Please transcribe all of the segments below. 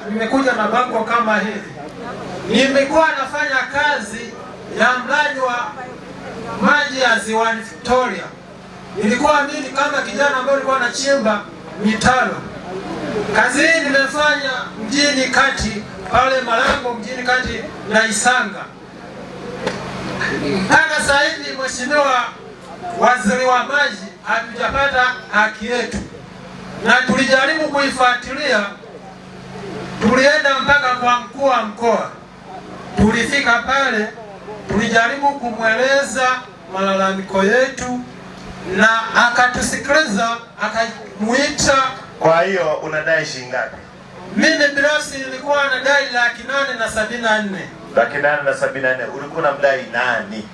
nimekuja na bango kama hivi. Nimekuwa nafanya kazi ya mradi wa maji ya Ziwani Victoria. Nilikuwa mimi kama kijana ambaye nilikuwa nachimba mitaro. Kazi hii nimefanya mjini kati, pale Malango mjini kati na Isanga. Mpaka sasa hivi Mheshimiwa Waziri wa Maji hatujapata haki yetu. Na tulijaribu kuifuatilia, tulienda mpaka kwa mkuu wa mkoa. Tulifika pale, tulijaribu kumweleza malalamiko yetu na akatusikiliza, akamuita. Kwa hiyo unadai shilingi ngapi? Mimi binafsi nilikuwa nadai 874,000. 874. Ulikuwa unamdai nani?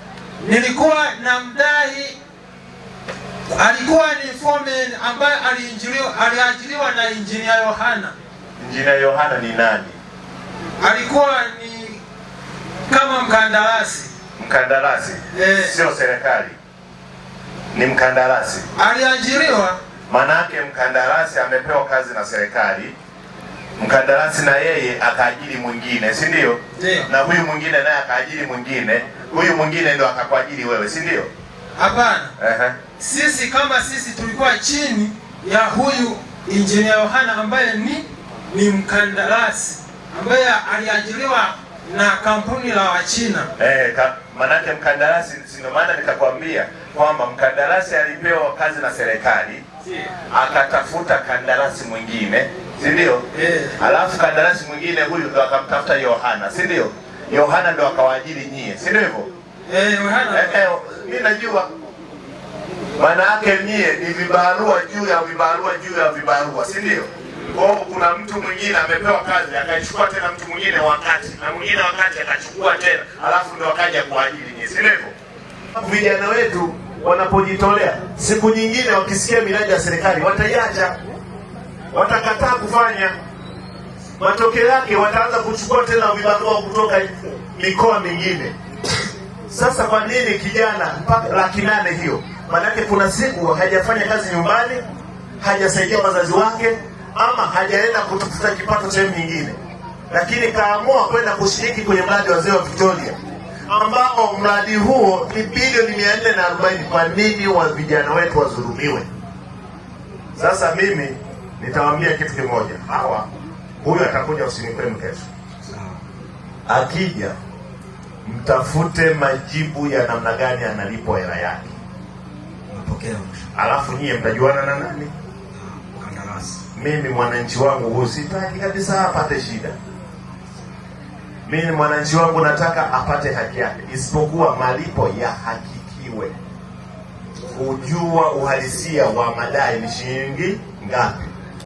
Nilikuwa namdai, alikuwa ni foreman ambaye aliajiriwa na Engineer Yohana. Engineer Yohana ni nani? Alikuwa ni kama mkandarasi. Mkandarasi? Sio serikali. Ni mkandarasi. Aliajiriwa. Manake mkandarasi amepewa kazi na serikali. Mkandarasi na yeye akaajiri mwingine, si ndio? Na huyu mwingine naye akaajiri mwingine. Huyu mwingine ndio akakuajiri wewe, si ndio? Hapana. Sisi kama sisi tulikuwa chini ya huyu Engineer Yohana ambaye ni mkandarasi ambaye aliajiriwa na kampuni la Wachina. Manake mkandarasi, ndio maana nikakwambia kwamba mkandarasi alipewa kazi na serikali, akatafuta kandarasi mwingine, si ndio? Alafu kandarasi mwingine huyu ndo akamtafuta Yohana, si ndio? Yohana ndo akawaajiri nyie, si ndio hivyo? Yohana. Mimi najua. Maana yake nyie ni vibarua juu ya vibarua juu ya vibarua, si ndio? Kwa kuna mtu mwingine amepewa kazi, akachukua tena mtu mwingine wakati, na mwingine wakati akachukua tena, alafu ndo akaja kuajiri nyie, si hivyo? Vijana wetu wanapojitolea, siku nyingine wakisikia miradi ya serikali wataiacha, watakataa kufanya. Matokeo yake wataanza kuchukua tena vibarua kutoka mikoa mingine. Sasa kwa nini kijana mpaka 800 hiyo? Maanake kuna siku hajafanya kazi nyumbani, hajasaidia wazazi wake, ama hajaenda kutafuta kipato sehemu nyingine, lakini kaamua kwenda kushiriki kwenye mradi wa Ziwa Victoria, ambao mradi huo ni bilioni 440. Kwa nini wa vijana wetu wadhulumiwe? Sasa mimi nitawaambia kitu kimoja. Huyu atakuja ofisini kwenu kesho. Akija, mtafute majibu ya namna gani analipwa hela yake. Alafu nyie mtajuana na nani? Mkandarasi. Mimi mwananchi wangu husitaki kabisa apate shida. Mimi mwananchi wangu nataka apate haki yake, isipokuwa malipo ya hakikiwe. Kujua uhalisia wa madai ni shilingi ngapi.